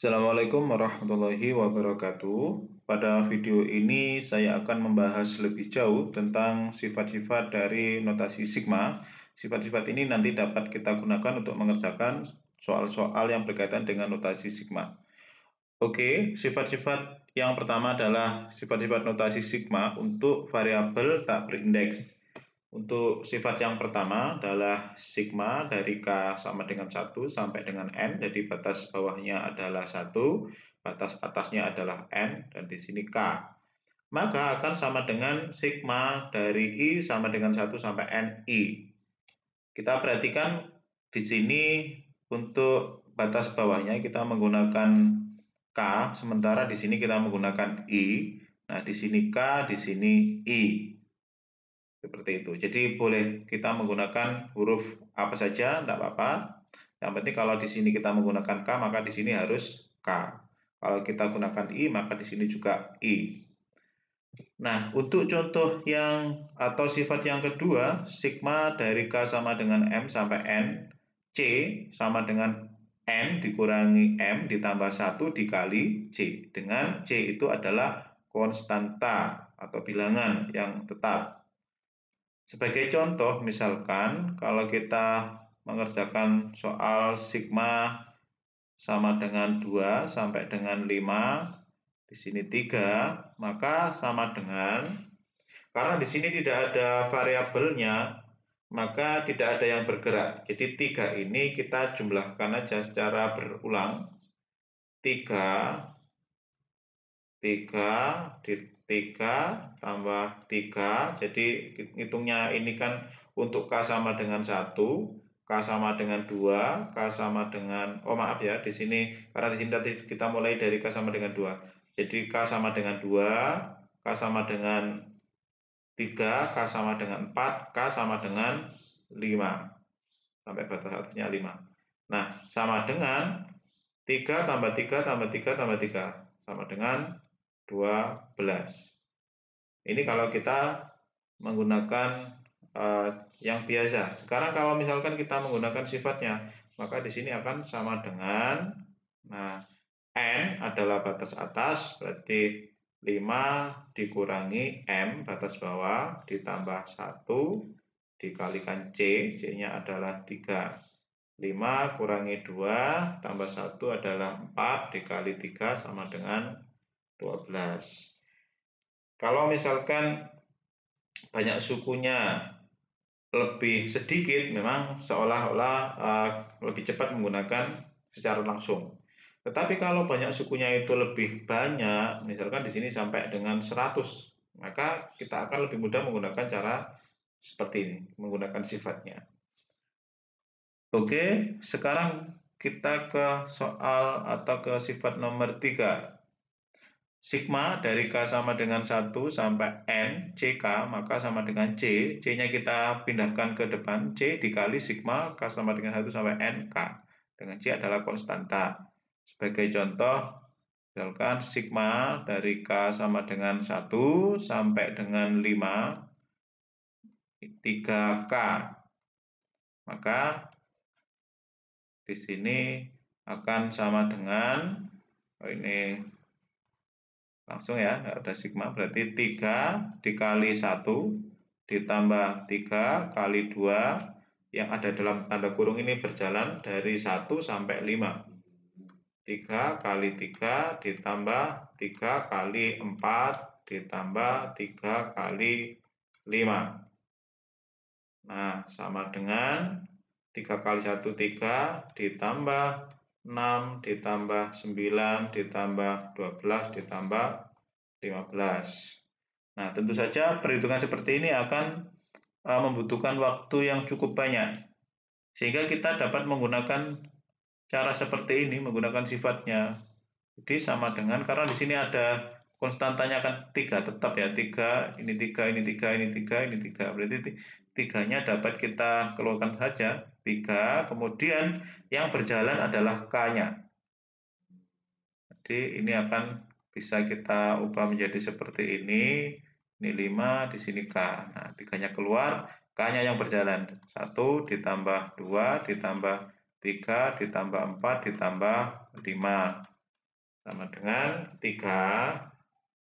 Assalamualaikum warahmatullahi wabarakatuh. Pada video ini saya akan membahas lebih jauh tentang sifat-sifat dari notasi sigma. Sifat-sifat ini nanti dapat kita gunakan untuk mengerjakan soal-soal yang berkaitan dengan notasi sigma. Oke, sifat-sifat yang pertama adalah sifat-sifat notasi sigma untuk variabel tak berindeks. Untuk sifat yang pertama adalah sigma dari K sama dengan 1 sampai dengan N. Jadi batas bawahnya adalah 1, batas atasnya adalah N, dan di sini K. Maka akan sama dengan sigma dari I sama dengan 1 sampai NI. Kita perhatikan di sini untuk batas bawahnya kita menggunakan K, sementara di sini kita menggunakan I. Nah, di sini K, di sini I. Seperti itu. Jadi boleh kita menggunakan huruf apa saja, tidak apa-apa. Yang penting kalau di sini kita menggunakan K, maka di sini harus K. Kalau kita gunakan I, maka di sini juga I. Nah, untuk contoh yang atau sifat yang kedua, sigma dari K sama dengan M sampai N, C sama dengan N dikurangi M ditambah 1 dikali C. Dengan C itu adalah konstanta atau bilangan yang tetap. Sebagai contoh, misalkan kalau kita mengerjakan soal sigma sama dengan 2 sampai dengan 5, di sini 3, maka sama dengan, karena di sini tidak ada variabelnya, maka tidak ada yang bergerak. Jadi 3 ini kita jumlahkan aja secara berulang. 3 tambah 3, jadi hitungnya ini kan untuk K sama dengan 1, K sama dengan 2, K sama dengan, oh maaf ya, di sini karena di sini tadi kita mulai dari K sama dengan 2. Jadi K sama dengan 2, K sama dengan 3, K sama dengan 4, K sama dengan 5. Sampai batas atasnya 5. Nah, sama dengan 3 tambah 3 tambah 3 tambah 3 sama dengan 12. Ini kalau kita menggunakan yang biasa. Sekarang kalau misalkan kita menggunakan sifatnya, maka di sini akan sama dengan, nah, N adalah batas atas, berarti 5 dikurangi M batas bawah ditambah 1 dikalikan C, C-nya adalah 3. 5 kurangi 2 tambah 1 adalah 4 dikali 3 sama dengan 12. Kalau misalkan banyak sukunya lebih sedikit, memang seolah-olah lebih cepat menggunakan secara langsung. Tetapi kalau banyak sukunya itu lebih banyak, misalkan di sini sampai dengan 100, maka kita akan lebih mudah menggunakan cara seperti ini, menggunakan sifatnya. Oke, sekarang kita ke soal atau ke sifat nomor 3. Sigma dari K sama dengan 1 sampai N, CK, maka sama dengan C. C-nya kita pindahkan ke depan, C dikali sigma K sama dengan 1 sampai N, K. Dengan C adalah konstanta. Sebagai contoh, misalkan sigma dari K sama dengan 1 sampai dengan 5, 3K. Maka di sini akan sama dengan, ini langsung ya, ada sigma, berarti 3 dikali 1 ditambah 3 kali 2 yang ada dalam tanda kurung ini berjalan dari 1 sampai 5. 3 kali 3 ditambah 3 kali 4 ditambah 3 kali 5. Nah, sama dengan 3 kali 1 3 ditambah 6 ditambah 9 ditambah 12 ditambah 15. Nah, tentu saja perhitungan seperti ini akan membutuhkan waktu yang cukup banyak. Sehingga kita dapat menggunakan cara seperti ini, menggunakan sifatnya. Jadi sama dengan, karena di sini ada konstantanya kan 3 tetap ya, 3, ini 3, ini 3, ini 3, ini 3. Berarti 3-nya dapat kita keluarkan saja, 3, kemudian yang berjalan adalah K-nya. Jadi ini akan bisa kita ubah menjadi seperti ini 5, di sini K. Nah, 3-nya keluar, K-nya yang berjalan. 1 ditambah 2 ditambah 3 ditambah 4 ditambah 5. sama dengan 3.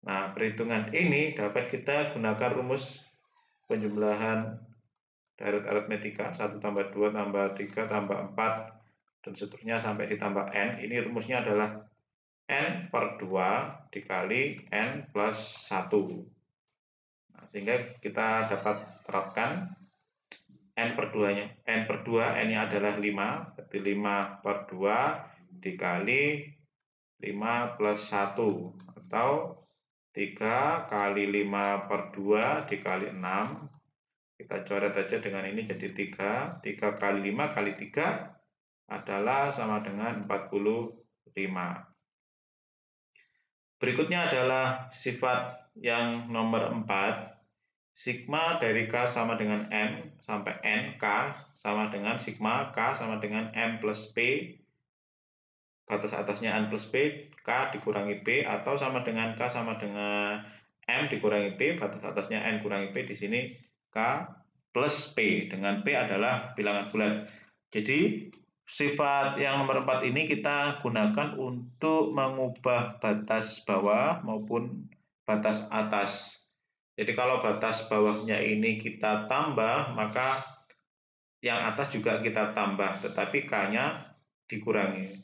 Nah, perhitungan ini dapat kita gunakan rumus penjumlahan dari aritmetika 1 tambah 2 tambah 3 tambah 4 dan seterusnya sampai ditambah n. Ini rumusnya adalah n per 2 dikali n plus 1. Nah, sehingga kita dapat terapkan n per 2-nya. N per 2, n-nya adalah 5, berarti 5 per 2 dikali 5 plus 1, atau 3 kali 5 per 2 dikali 6. Kita coret aja dengan ini jadi 3. 3 kali 5 kali 3 adalah sama dengan 45. Berikutnya adalah sifat yang nomor 4. Sigma dari K sama dengan M sampai N, K sama dengan sigma K sama dengan M plus P. Batas atasnya N plus P, K dikurangi P, atau sama dengan K sama dengan M dikurangi P, batas atasnya N kurangi P, di sini K plus P, dengan P adalah bilangan bulat. Jadi sifat yang nomor 4 ini kita gunakan untuk mengubah batas bawah maupun batas atas. Jadi kalau batas bawahnya ini kita tambah, maka yang atas juga kita tambah, tetapi K-nya dikurangi.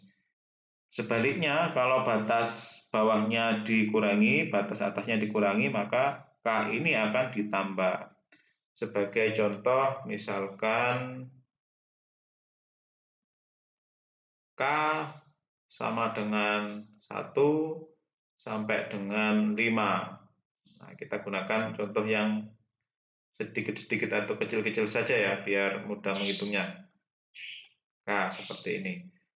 Sebaliknya, kalau batas bawahnya dikurangi, batas atasnya dikurangi, maka K ini akan ditambah. Sebagai contoh, misalkan K sama dengan 1 sampai dengan 5. Nah, kita gunakan contoh yang sedikit-sedikit atau kecil-kecil saja ya, biar mudah menghitungnya. K seperti ini.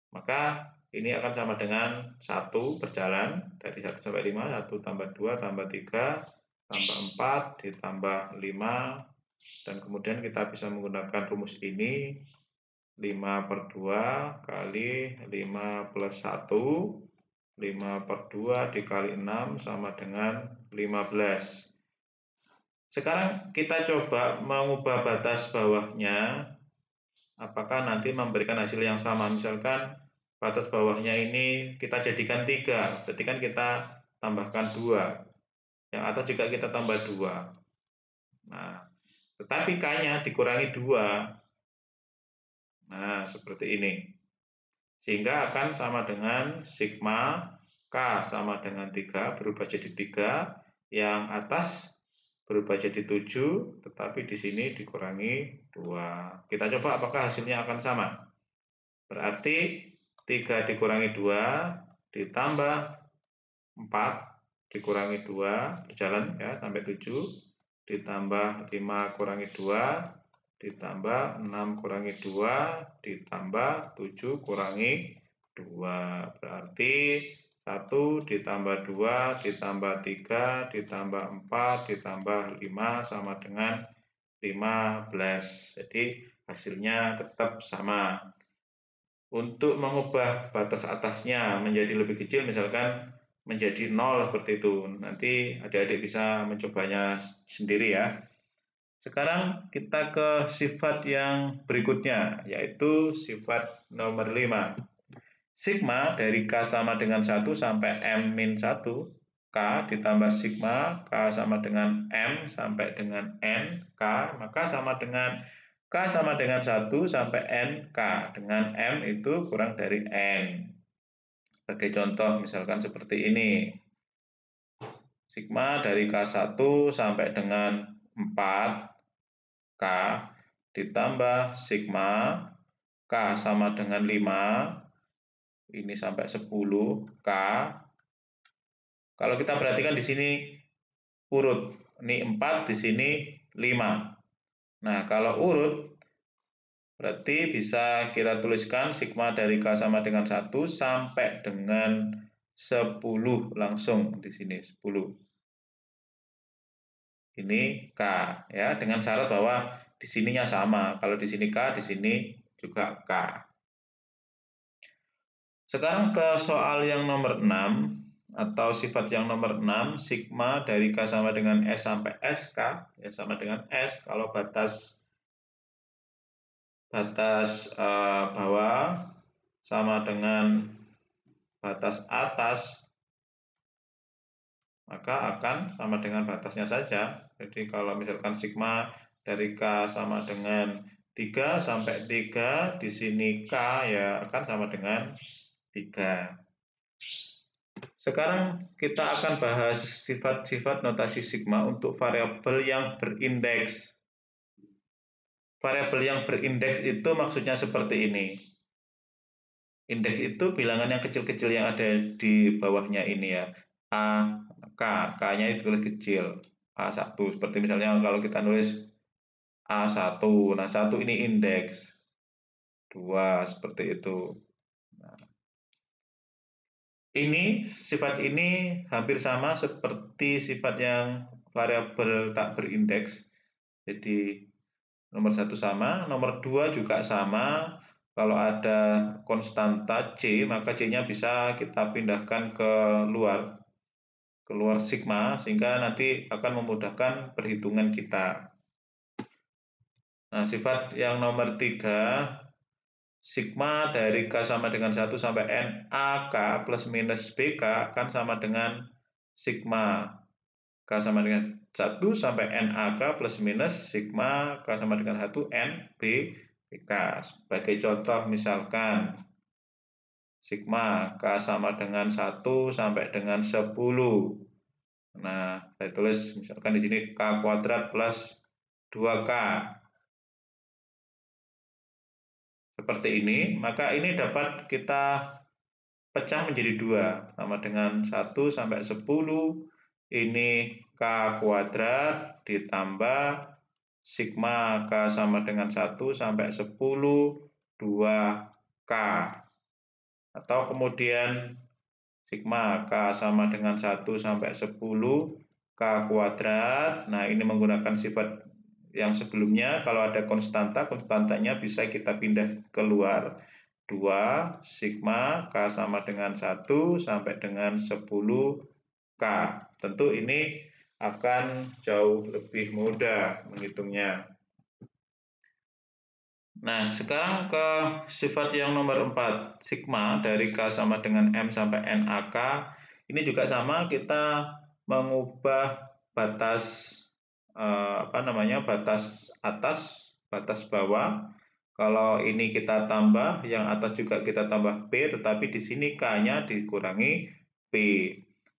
Maka ini akan sama dengan 1 berjalan dari 1 sampai 5, 1 tambah 2 tambah 3 tambah 4 ditambah 5, dan kemudian kita bisa menggunakan rumus ini, 5 per 2 kali 5 plus 1, 5 per 2 dikali 6 sama dengan 15. Sekarang kita coba mengubah batas bawahnya, apakah nanti memberikan hasil yang sama. Misalkan batas bawahnya ini kita jadikan 3, berarti kan kita tambahkan 2. Yang atas juga kita tambah 2. Nah, tetapi K-nya dikurangi 2. Nah, seperti ini. Sehingga akan sama dengan sigma K sama dengan 3, berubah jadi 3. Yang atas berubah jadi 7, tetapi di sini dikurangi 2. Kita coba apakah hasilnya akan sama. Berarti 3 dikurangi 2 ditambah 4 dikurangi 2 berjalan ya sampai 7, ditambah 5 kurangi 2 ditambah 6 kurangi 2 ditambah 7 kurangi 2. Berarti 1 ditambah 2 ditambah 3 ditambah 4 ditambah 5 sama dengan 15. Jadi hasilnya tetap sama. Untuk mengubah batas atasnya menjadi lebih kecil, misalkan menjadi 0 seperti itu, nanti adik-adik bisa mencobanya sendiri ya. Sekarang kita ke sifat yang berikutnya, yaitu sifat nomor 5. Sigma dari K sama dengan 1 sampai M-1, K ditambah sigma K sama dengan M sampai dengan N, K, maka sama dengan K sama dengan 1 sampai N, K, dengan M itu kurang dari N. Sebagai contoh, misalkan seperti ini. Sigma dari K1 sampai dengan 4, K, ditambah sigma K sama dengan 5, ini sampai 10 K. Kalau kita perhatikan di sini urut, ini 4, di sini 5. Nah, kalau urut berarti bisa kita tuliskan sigma dari K sama dengan 1 sampai dengan 10 langsung di sini 10. Ini K ya, dengan syarat bahwa di sininya sama. Kalau di sini K, di sini juga K. Sekarang ke soal yang nomor 6 atau sifat yang nomor 6, sigma dari K sama dengan S sampai SK, ya sama dengan S kalau batas bawah sama dengan batas atas, maka akan sama dengan batasnya saja. Jadi kalau misalkan sigma dari K sama dengan 3 sampai 3, di sini K ya akan sama dengan 3. Sekarang kita akan bahas sifat-sifat notasi sigma untuk variabel yang berindeks. Variabel yang berindeks itu maksudnya seperti ini. Indeks itu bilangan yang kecil-kecil yang ada di bawahnya ini ya. A, K, K-nya itu tulis kecil. A1, seperti misalnya kalau kita nulis A1, nah 1 ini indeks. 2, seperti itu. Nah, sifat ini hampir sama seperti sifat yang variabel tak berindeks. Jadi nomor 1 sama, nomor 2 juga sama. Kalau ada konstanta C, maka C-nya bisa kita pindahkan ke luar sigma, sehingga nanti akan memudahkan perhitungan kita. Nah, sifat yang nomor 3, sigma dari K sama dengan 1 sampai NAK plus minus BK akan sama dengan sigma K sama dengan 1 sampai NAK plus minus sigma K sama dengan 1 NBK. Sebagai contoh misalkan sigma K sama dengan 1 sampai dengan 10. Nah, saya tulis misalkan di sini K kuadrat plus 2K. Seperti ini, maka ini dapat kita pecah menjadi 2, sama dengan 1 sampai 10, ini K kuadrat ditambah sigma K sama dengan 1 sampai 10, 2K. Atau kemudian sigma K sama dengan 1 sampai 10, K kuadrat. Nah, ini menggunakan sifat yang sebelumnya, kalau ada konstanta, konstantanya bisa kita pindah keluar. 2 sigma K sama dengan 1 sampai dengan 10K. Tentu ini akan jauh lebih mudah menghitungnya. Nah, sekarang ke sifat yang nomor 4, sigma dari K sama dengan M sampai NAK. Ini juga sama, kita mengubah batas batas atas, batas bawah. Kalau ini kita tambah, yang atas juga kita tambah P, tetapi di sini K-nya dikurangi P.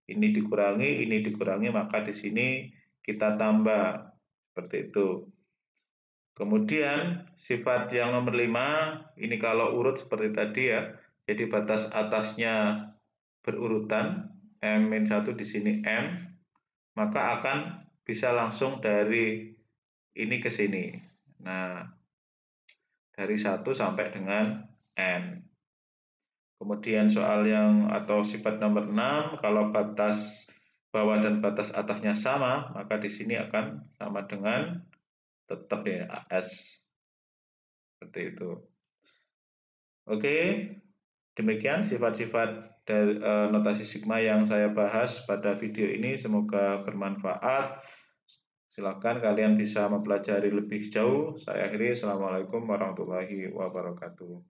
Ini dikurangi, maka di sini kita tambah. Seperti itu. Kemudian sifat yang nomor 5, ini kalau urut seperti tadi ya. Jadi batas atasnya berurutan, M-1 di sini M, maka akan bisa langsung dari ini ke sini. Nah, dari 1 sampai dengan N. Kemudian soal yang atau sifat nomor 6, kalau batas bawah dan batas atasnya sama, maka di sini akan sama dengan tetap ya AS. Seperti itu. Oke, demikian sifat-sifat dari notasi sigma yang saya bahas pada video ini. Semoga bermanfaat. Silakan kalian bisa mempelajari lebih jauh. Saya akhiri. Assalamualaikum warahmatullahi wabarakatuh.